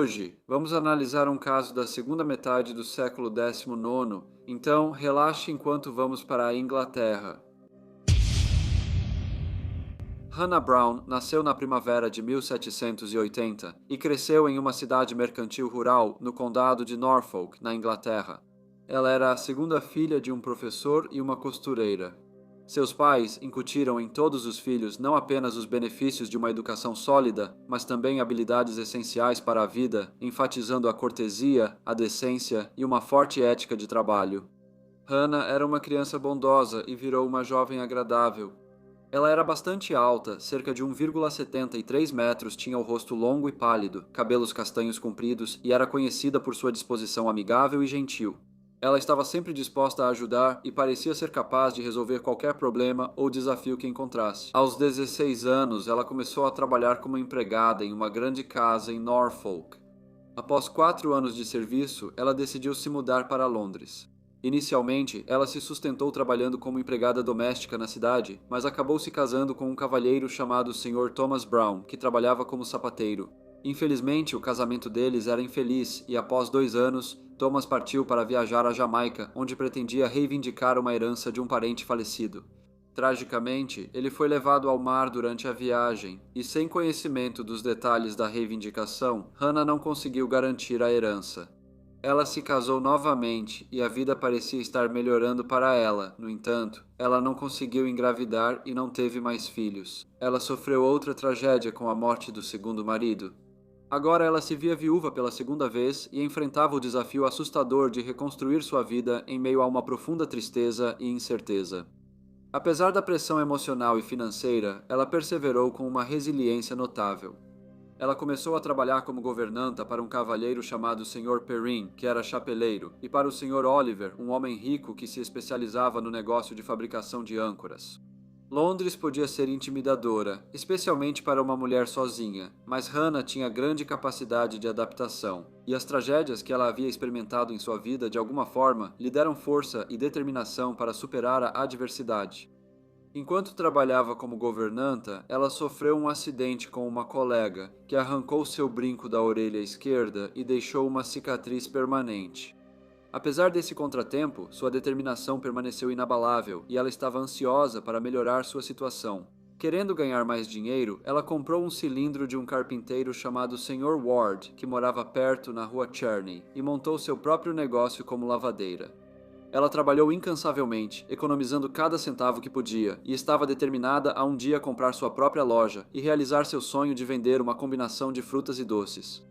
Hoje, vamos analisar um caso da segunda metade do século XIX, então relaxe enquanto vamos para a Inglaterra. Hannah Brown nasceu na primavera de 1780 e cresceu em uma cidade mercantil rural no condado de Norfolk, na Inglaterra. Ela era a segunda filha de um professor e uma costureira. Seus pais incutiram em todos os filhos não apenas os benefícios de uma educação sólida, mas também habilidades essenciais para a vida, enfatizando a cortesia, a decência e uma forte ética de trabalho. Hannah era uma criança bondosa e virou uma jovem agradável. Ela era bastante alta, cerca de 1,73 metros, tinha o rosto longo e pálido, cabelos castanhos compridos e era conhecida por sua disposição amigável e gentil. Ela estava sempre disposta a ajudar e parecia ser capaz de resolver qualquer problema ou desafio que encontrasse. Aos 16 anos, ela começou a trabalhar como empregada em uma grande casa em Norfolk. Após 4 anos de serviço, ela decidiu se mudar para Londres. Inicialmente, ela se sustentou trabalhando como empregada doméstica na cidade, mas acabou se casando com um cavalheiro chamado Sr. Thomas Brown, que trabalhava como sapateiro. Infelizmente, o casamento deles era infeliz e, após 2 anos, Thomas partiu para viajar à Jamaica, onde pretendia reivindicar uma herança de um parente falecido. Tragicamente, ele foi levado ao mar durante a viagem, e sem conhecimento dos detalhes da reivindicação, Hannah não conseguiu garantir a herança. Ela se casou novamente e a vida parecia estar melhorando para ela. No entanto, ela não conseguiu engravidar e não teve mais filhos. Ela sofreu outra tragédia com a morte do segundo marido. Agora ela se via viúva pela segunda vez e enfrentava o desafio assustador de reconstruir sua vida em meio a uma profunda tristeza e incerteza. Apesar da pressão emocional e financeira, ela perseverou com uma resiliência notável. Ela começou a trabalhar como governanta para um cavalheiro chamado Sr. Perrine, que era chapeleiro, e para o Sr. Oliver, um homem rico que se especializava no negócio de fabricação de âncoras. Londres podia ser intimidadora, especialmente para uma mulher sozinha, mas Hannah tinha grande capacidade de adaptação, e as tragédias que ela havia experimentado em sua vida de alguma forma lhe deram força e determinação para superar a adversidade. Enquanto trabalhava como governanta, ela sofreu um acidente com uma colega, que arrancou seu brinco da orelha esquerda e deixou uma cicatriz permanente. Apesar desse contratempo, sua determinação permaneceu inabalável e ela estava ansiosa para melhorar sua situação. Querendo ganhar mais dinheiro, ela comprou um cilindro de um carpinteiro chamado Sr. Ward, que morava perto na rua Cherney, e montou seu próprio negócio como lavadeira. Ela trabalhou incansavelmente, economizando cada centavo que podia, e estava determinada a um dia comprar sua própria loja e realizar seu sonho de vender uma combinação de frutas e doces.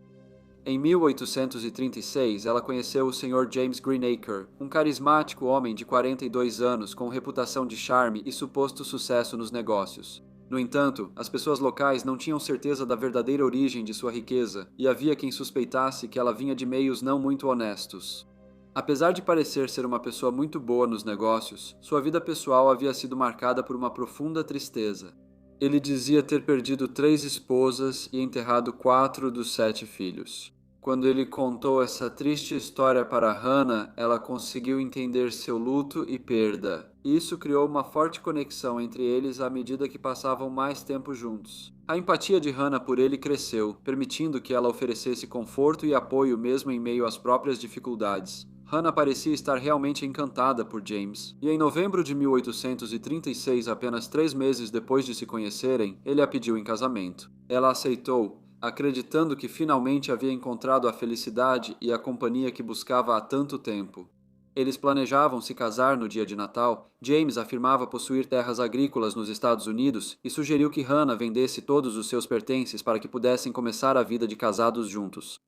Em 1836, ela conheceu o Sr. James Greenacre, um carismático homem de 42 anos com reputação de charme e suposto sucesso nos negócios. No entanto, as pessoas locais não tinham certeza da verdadeira origem de sua riqueza, e havia quem suspeitasse que ela vinha de meios não muito honestos. Apesar de parecer ser uma pessoa muito boa nos negócios, sua vida pessoal havia sido marcada por uma profunda tristeza. Ele dizia ter perdido 3 esposas e enterrado 4 dos 7 filhos. Quando ele contou essa triste história para Hannah, ela conseguiu entender seu luto e perda. Isso criou uma forte conexão entre eles à medida que passavam mais tempo juntos. A empatia de Hannah por ele cresceu, permitindo que ela oferecesse conforto e apoio mesmo em meio às próprias dificuldades. Hannah parecia estar realmente encantada por James, e em novembro de 1836, apenas 3 meses depois de se conhecerem, ele a pediu em casamento. Ela aceitou, acreditando que finalmente havia encontrado a felicidade e a companhia que buscava há tanto tempo. Eles planejavam se casar no dia de Natal. James afirmava possuir terras agrícolas nos Estados Unidos e sugeriu que Hannah vendesse todos os seus pertences para que pudessem começar a vida de casados juntos.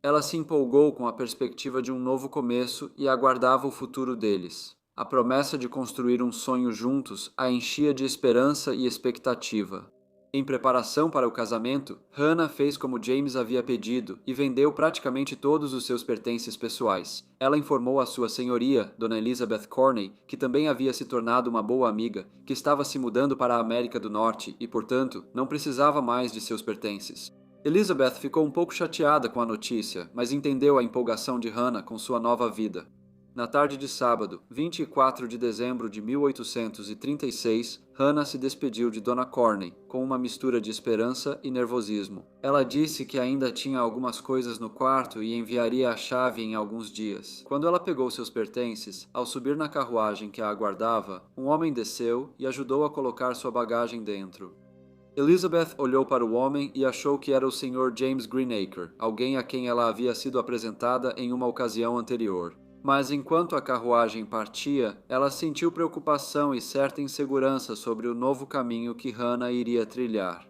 Ela se empolgou com a perspectiva de um novo começo e aguardava o futuro deles. A promessa de construir um sonho juntos a enchia de esperança e expectativa. Em preparação para o casamento, Hannah fez como James havia pedido e vendeu praticamente todos os seus pertences pessoais. Ela informou a sua senhoria, Dona Elizabeth Corney, que também havia se tornado uma boa amiga, que estava se mudando para a América do Norte e, portanto, não precisava mais de seus pertences. Elizabeth ficou um pouco chateada com a notícia, mas entendeu a empolgação de Hannah com sua nova vida. Na tarde de sábado, 24 de dezembro de 1836, Hannah se despediu de Dona Corney, com uma mistura de esperança e nervosismo. Ela disse que ainda tinha algumas coisas no quarto e enviaria a chave em alguns dias. Quando ela pegou seus pertences, ao subir na carruagem que a aguardava, um homem desceu e ajudou a colocar sua bagagem dentro. Elizabeth olhou para o homem e achou que era o Sr. James Greenacre, alguém a quem ela havia sido apresentada em uma ocasião anterior. Mas enquanto a carruagem partia, ela sentiu preocupação e certa insegurança sobre o novo caminho que Hannah iria trilhar.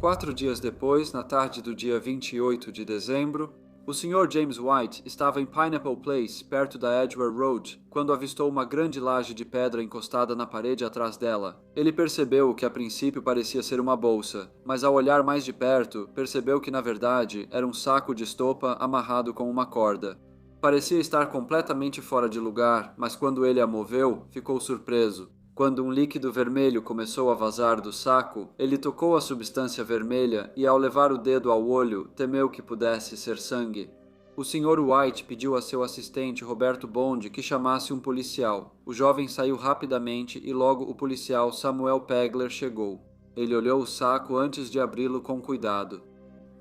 4 dias depois, na tarde do dia 28 de dezembro, o Sr. James White estava em Pineapple Place, perto da Edgware Road, quando avistou uma grande laje de pedra encostada na parede atrás dela. Ele percebeu o que a princípio parecia ser uma bolsa, mas ao olhar mais de perto, percebeu que na verdade era um saco de estopa amarrado com uma corda. Parecia estar completamente fora de lugar, mas quando ele a moveu, ficou surpreso. Quando um líquido vermelho começou a vazar do saco, ele tocou a substância vermelha e, ao levar o dedo ao olho, temeu que pudesse ser sangue. O Sr. White pediu a seu assistente Roberto Bond que chamasse um policial. O jovem saiu rapidamente e logo o policial Samuel Pegler chegou. Ele olhou o saco antes de abri-lo com cuidado.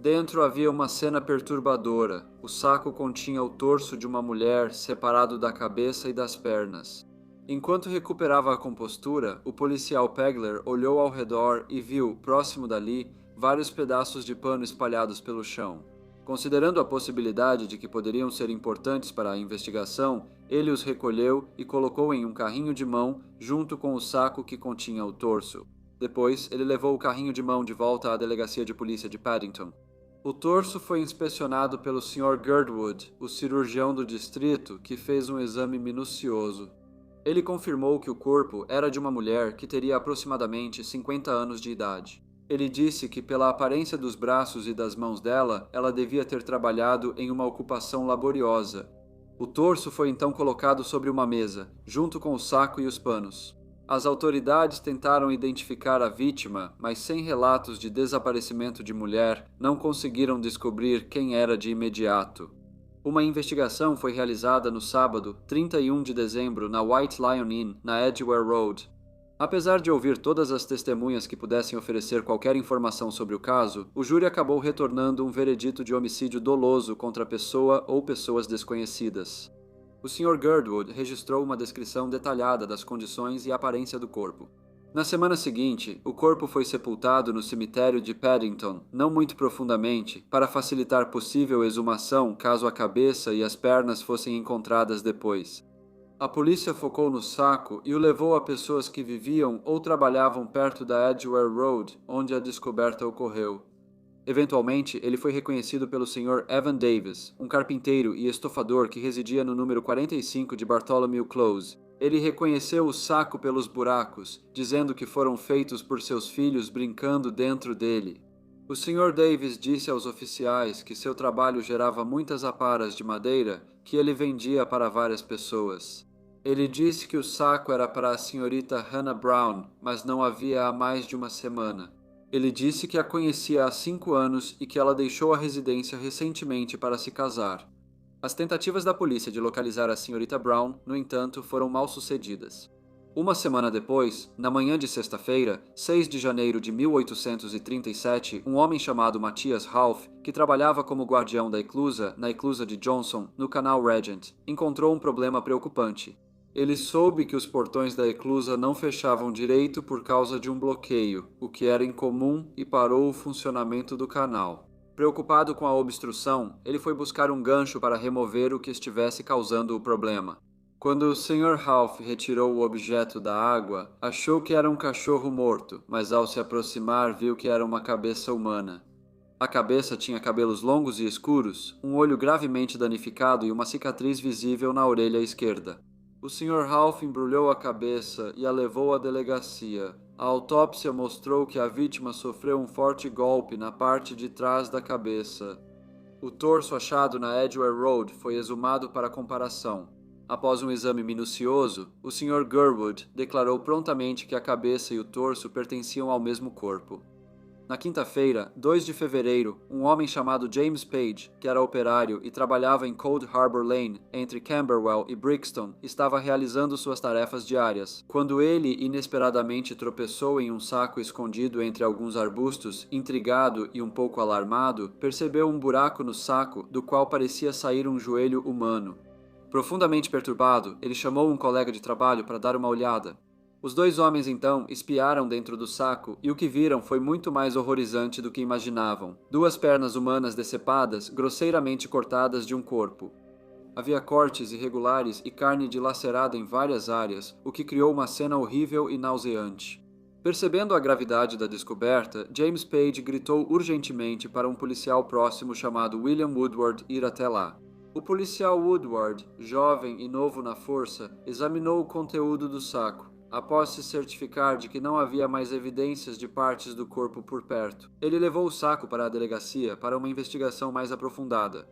Dentro havia uma cena perturbadora. O saco continha o torso de uma mulher separado da cabeça e das pernas. Enquanto recuperava a compostura, o policial Pegler olhou ao redor e viu, próximo dali, vários pedaços de pano espalhados pelo chão. Considerando a possibilidade de que poderiam ser importantes para a investigação, ele os recolheu e colocou em um carrinho de mão junto com o saco que continha o torso. Depois, ele levou o carrinho de mão de volta à delegacia de polícia de Paddington. O torso foi inspecionado pelo Sr. Girdwood, o cirurgião do distrito, que fez um exame minucioso. Ele confirmou que o corpo era de uma mulher que teria aproximadamente 50 anos de idade. Ele disse que, pela aparência dos braços e das mãos dela, ela devia ter trabalhado em uma ocupação laboriosa. O torso foi então colocado sobre uma mesa, junto com o saco e os panos. As autoridades tentaram identificar a vítima, mas sem relatos de desaparecimento de mulher, não conseguiram descobrir quem era de imediato. Uma investigação foi realizada no sábado, 31 de dezembro, na White Lion Inn, na Edgware Road. Apesar de ouvir todas as testemunhas que pudessem oferecer qualquer informação sobre o caso, o júri acabou retornando um veredito de homicídio doloso contra a pessoa ou pessoas desconhecidas. O Sr. Girdwood registrou uma descrição detalhada das condições e aparência do corpo. Na semana seguinte, o corpo foi sepultado no cemitério de Paddington, não muito profundamente, para facilitar possível exumação caso a cabeça e as pernas fossem encontradas depois. A polícia focou no saco e o levou a pessoas que viviam ou trabalhavam perto da Edgware Road, onde a descoberta ocorreu. Eventualmente, ele foi reconhecido pelo Sr. Evan Davis, um carpinteiro e estofador que residia no número 45 de Bartholomew Close. Ele reconheceu o saco pelos buracos, dizendo que foram feitos por seus filhos brincando dentro dele. O Sr. Davis disse aos oficiais que seu trabalho gerava muitas aparas de madeira que ele vendia para várias pessoas. Ele disse que o saco era para a senhorita Hannah Brown, mas não havia há mais de uma semana. Ele disse que a conhecia há 5 anos e que ela deixou a residência recentemente para se casar. As tentativas da polícia de localizar a senhorita Brown, no entanto, foram mal sucedidas. Uma semana depois, na manhã de sexta-feira, 6 de janeiro de 1837, um homem chamado Matthias Ralph, que trabalhava como guardião da eclusa, na eclusa de Johnson, no canal Regent, encontrou um problema preocupante. Ele soube que os portões da eclusa não fechavam direito por causa de um bloqueio, o que era incomum, e parou o funcionamento do canal. Preocupado com a obstrução, ele foi buscar um gancho para remover o que estivesse causando o problema. Quando o Sr. Ralph retirou o objeto da água, achou que era um cachorro morto, mas ao se aproximar viu que era uma cabeça humana. A cabeça tinha cabelos longos e escuros, um olho gravemente danificado e uma cicatriz visível na orelha esquerda. O Sr. Ralph embrulhou a cabeça e a levou à delegacia. A autópsia mostrou que a vítima sofreu um forte golpe na parte de trás da cabeça. O torso achado na Edgware Road foi exumado para comparação. Após um exame minucioso, o Sr. Girdwood declarou prontamente que a cabeça e o torso pertenciam ao mesmo corpo. Na quinta-feira, 2 de fevereiro, um homem chamado James Page, que era operário e trabalhava em Cold Harbor Lane, entre Camberwell e Brixton, estava realizando suas tarefas diárias, quando ele inesperadamente tropeçou em um saco escondido entre alguns arbustos. Intrigado e um pouco alarmado, percebeu um buraco no saco do qual parecia sair um joelho humano. Profundamente perturbado, ele chamou um colega de trabalho para dar uma olhada. Os 2 homens então espiaram dentro do saco e o que viram foi muito mais horrorizante do que imaginavam. 2 pernas humanas decepadas, grosseiramente cortadas de um corpo. Havia cortes irregulares e carne dilacerada em várias áreas, o que criou uma cena horrível e nauseante. Percebendo a gravidade da descoberta, James Page gritou urgentemente para um policial próximo chamado William Woodward ir até lá. O policial Woodward, jovem e novo na força, examinou o conteúdo do saco. Após se certificar de que não havia mais evidências de partes do corpo por perto, ele levou o saco para a delegacia para uma investigação mais aprofundada.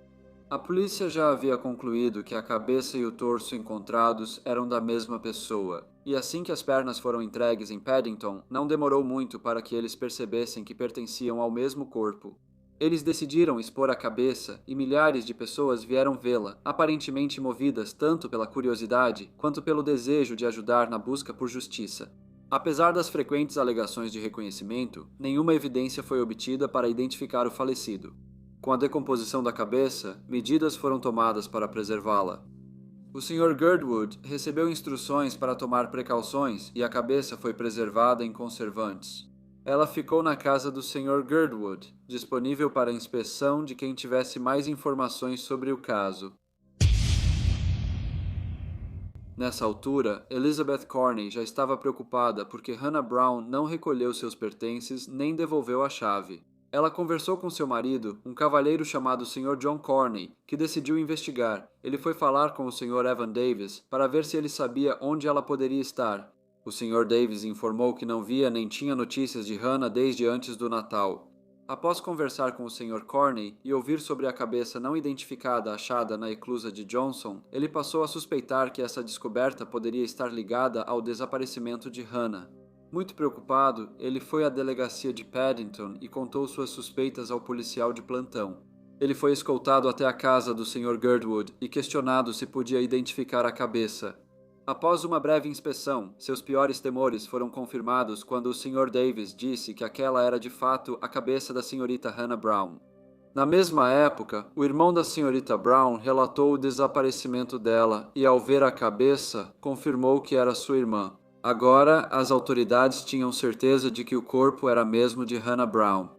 A polícia já havia concluído que a cabeça e o torso encontrados eram da mesma pessoa, e assim que as pernas foram entregues em Paddington, não demorou muito para que eles percebessem que pertenciam ao mesmo corpo. Eles decidiram expor a cabeça e milhares de pessoas vieram vê-la, aparentemente movidas tanto pela curiosidade quanto pelo desejo de ajudar na busca por justiça. Apesar das frequentes alegações de reconhecimento, nenhuma evidência foi obtida para identificar o falecido. Com a decomposição da cabeça, medidas foram tomadas para preservá-la. O Sr. Girdwood recebeu instruções para tomar precauções e a cabeça foi preservada em conservantes. Ela ficou na casa do Sr. Girdwood, disponível para inspeção de quem tivesse mais informações sobre o caso. Nessa altura, Elizabeth Corney já estava preocupada porque Hannah Brown não recolheu seus pertences nem devolveu a chave. Ela conversou com seu marido, um cavalheiro chamado Sr. John Corney, que decidiu investigar. Ele foi falar com o Sr. Evan Davis para ver se ele sabia onde ela poderia estar. O Sr. Davis informou que não via nem tinha notícias de Hannah desde antes do Natal. Após conversar com o Sr. Corney e ouvir sobre a cabeça não identificada achada na eclusa de Johnson, ele passou a suspeitar que essa descoberta poderia estar ligada ao desaparecimento de Hannah. Muito preocupado, ele foi à delegacia de Paddington e contou suas suspeitas ao policial de plantão. Ele foi escoltado até a casa do Sr. Girdwood e questionado se podia identificar a cabeça. Após uma breve inspeção, seus piores temores foram confirmados quando o Sr. Davis disse que aquela era de fato a cabeça da Srta. Hannah Brown. Na mesma época, o irmão da Srta. Brown relatou o desaparecimento dela e, ao ver a cabeça, confirmou que era sua irmã. Agora, as autoridades tinham certeza de que o corpo era mesmo de Hannah Brown.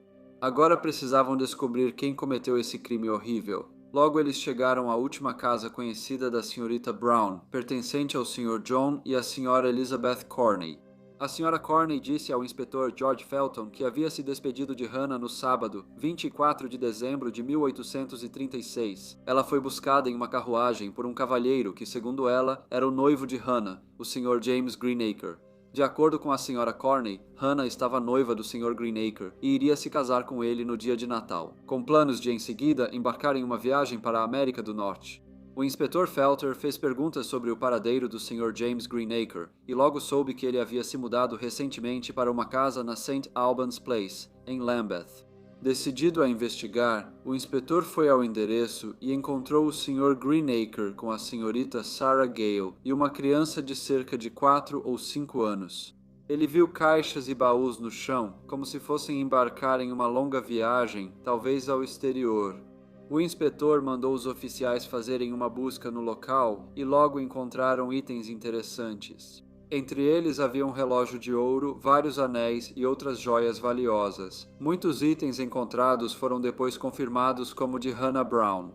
Agora precisavam descobrir quem cometeu esse crime horrível. Logo eles chegaram à última casa conhecida da Srta. Brown, pertencente ao Sr. John e à Sra. Elizabeth Corney. A Sra. Corney disse ao inspetor George Felton que havia se despedido de Hannah no sábado, 24 de dezembro de 1836. Ela foi buscada em uma carruagem por um cavalheiro que, segundo ela, era o noivo de Hannah, o Sr. James Greenacre. De acordo com a Sra. Corney, Hannah estava noiva do Sr. Greenacre e iria se casar com ele no dia de Natal, com planos de, em seguida, embarcar em uma viagem para a América do Norte. O inspetor Felter fez perguntas sobre o paradeiro do Sr. James Greenacre e logo soube que ele havia se mudado recentemente para uma casa na St. Albans Place, em Lambeth. Decidido a investigar, o inspetor foi ao endereço e encontrou o Sr. Greenacre com a Srta. Sarah Gale e uma criança de cerca de 4 ou 5 anos. Ele viu caixas e baús no chão, como se fossem embarcar em uma longa viagem, talvez ao exterior. O inspetor mandou os oficiais fazerem uma busca no local e logo encontraram itens interessantes. Entre eles havia um relógio de ouro, vários anéis e outras joias valiosas. Muitos itens encontrados foram depois confirmados como de Hannah Brown.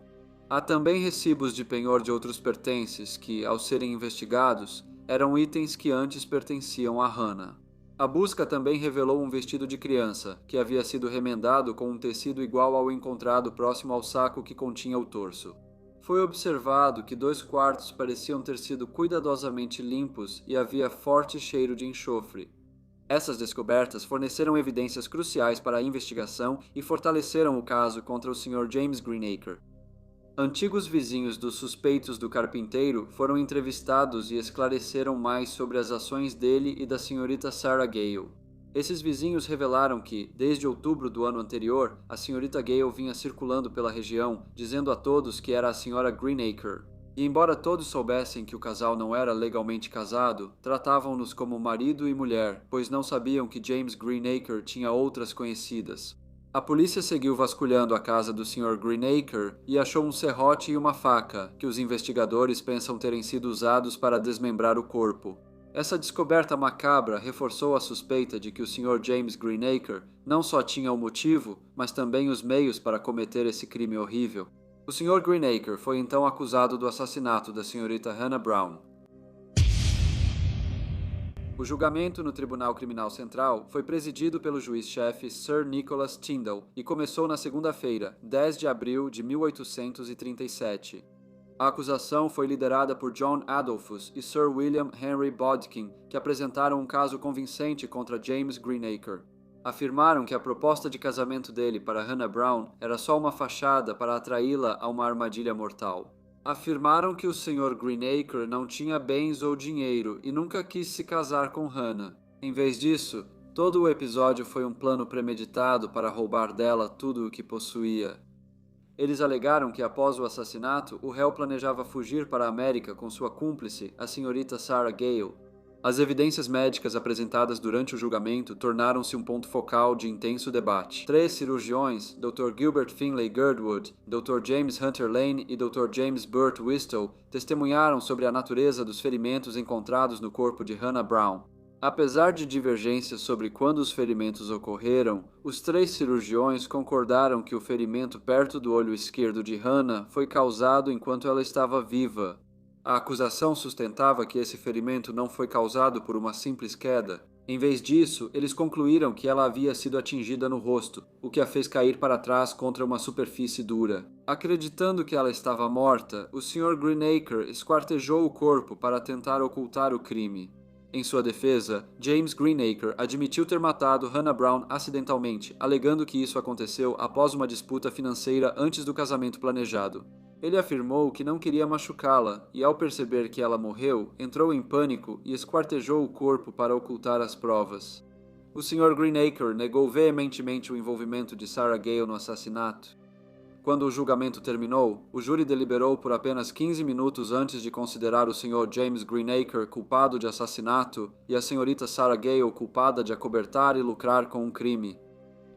Há também recibos de penhor de outros pertences que, ao serem investigados, eram itens que antes pertenciam a Hannah. A busca também revelou um vestido de criança, que havia sido remendado com um tecido igual ao encontrado próximo ao saco que continha o torso. Foi observado que 2 quartos pareciam ter sido cuidadosamente limpos e havia forte cheiro de enxofre. Essas descobertas forneceram evidências cruciais para a investigação e fortaleceram o caso contra o Sr. James Greenacre. Antigos vizinhos dos suspeitos do carpinteiro foram entrevistados e esclareceram mais sobre as ações dele e da Srta. Sarah Gale. Esses vizinhos revelaram que, desde outubro do ano anterior, a senhorita Gale vinha circulando pela região, dizendo a todos que era a senhora Greenacre. E embora todos soubessem que o casal não era legalmente casado, tratavam-nos como marido e mulher, pois não sabiam que James Greenacre tinha outras conhecidas. A polícia seguiu vasculhando a casa do Sr. Greenacre e achou um serrote e uma faca, que os investigadores pensam terem sido usados para desmembrar o corpo. Essa descoberta macabra reforçou a suspeita de que o Sr. James Greenacre não só tinha o motivo, mas também os meios para cometer esse crime horrível. O Sr. Greenacre foi então acusado do assassinato da senhorita Hannah Brown. O julgamento no Tribunal Criminal Central foi presidido pelo juiz-chefe Sir Nicholas Tyndall e começou na segunda-feira, 10 de abril de 1837. A acusação foi liderada por John Adolphus e Sir William Henry Bodkin, que apresentaram um caso convincente contra James Greenacre. Afirmaram que a proposta de casamento dele para Hannah Brown era só uma fachada para atraí-la a uma armadilha mortal. Afirmaram que o Sr. Greenacre não tinha bens ou dinheiro e nunca quis se casar com Hannah. Em vez disso, todo o episódio foi um plano premeditado para roubar dela tudo o que possuía. Eles alegaram que após o assassinato, o réu planejava fugir para a América com sua cúmplice, a senhorita Sarah Gale. As evidências médicas apresentadas durante o julgamento tornaram-se um ponto focal de intenso debate. 3 cirurgiões, Dr. Gilbert Finlay Girdwood, Dr. James Hunter Lane e Dr. James Burt Whistle, testemunharam sobre a natureza dos ferimentos encontrados no corpo de Hannah Brown. Apesar de divergências sobre quando os ferimentos ocorreram, os 3 cirurgiões concordaram que o ferimento perto do olho esquerdo de Hannah foi causado enquanto ela estava viva. A acusação sustentava que esse ferimento não foi causado por uma simples queda. Em vez disso, eles concluíram que ela havia sido atingida no rosto, o que a fez cair para trás contra uma superfície dura. Acreditando que ela estava morta, o Sr. Greenacre esquartejou o corpo para tentar ocultar o crime. Em sua defesa, James Greenacre admitiu ter matado Hannah Brown acidentalmente, alegando que isso aconteceu após uma disputa financeira antes do casamento planejado. Ele afirmou que não queria machucá-la e, ao perceber que ela morreu, entrou em pânico e esquartejou o corpo para ocultar as provas. O Sr. Greenacre negou veementemente o envolvimento de Sarah Gale no assassinato. Quando o julgamento terminou, o júri deliberou por apenas 15 minutos antes de considerar o Sr. James Greenacre culpado de assassinato e a senhorita Sarah Gale culpada de acobertar e lucrar com um crime.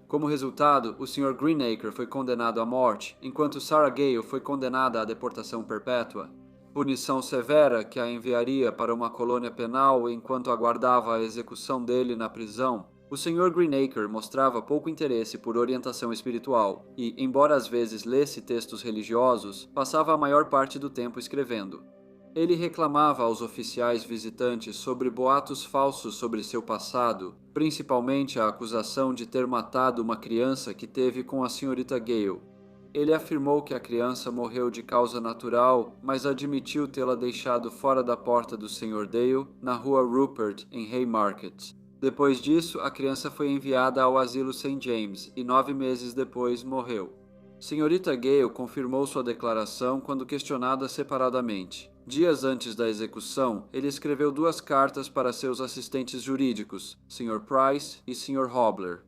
Como resultado, o Sr. Greenacre foi condenado à morte, enquanto Sarah Gale foi condenada à deportação perpétua. Punição severa que a enviaria para uma colônia penal enquanto aguardava a execução dele na prisão. O Sr. Greenacre mostrava pouco interesse por orientação espiritual e, embora às vezes lesse textos religiosos, passava a maior parte do tempo escrevendo. Ele reclamava aos oficiais visitantes sobre boatos falsos sobre seu passado, principalmente a acusação de ter matado uma criança que teve com a senhorita Gale. Ele afirmou que a criança morreu de causa natural, mas admitiu tê-la deixado fora da porta do Sr. Dale, na rua Rupert, em Haymarket. Depois disso, a criança foi enviada ao asilo St. James e 9 meses depois morreu. Senhorita Gale confirmou sua declaração quando questionada separadamente. Dias antes da execução, ele escreveu 2 cartas para seus assistentes jurídicos, Sr. Price e Sr. Hobler.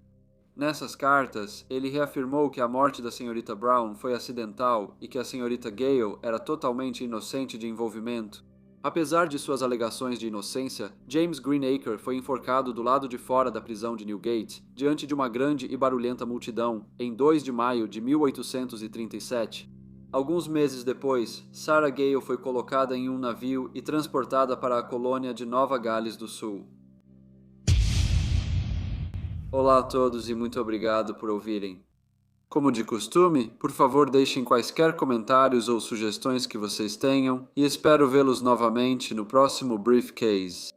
Nessas cartas, ele reafirmou que a morte da senhorita Brown foi acidental e que a senhorita Gale era totalmente inocente de envolvimento. Apesar de suas alegações de inocência, James Greenacre foi enforcado do lado de fora da prisão de Newgate, diante de uma grande e barulhenta multidão, em 2 de maio de 1837. Alguns meses depois, Sarah Gale foi colocada em um navio e transportada para a colônia de Nova Gales do Sul. Olá a todos e muito obrigado por ouvirem. Como de costume, por favor deixem quaisquer comentários ou sugestões que vocês tenham e espero vê-los novamente no próximo Briefcase.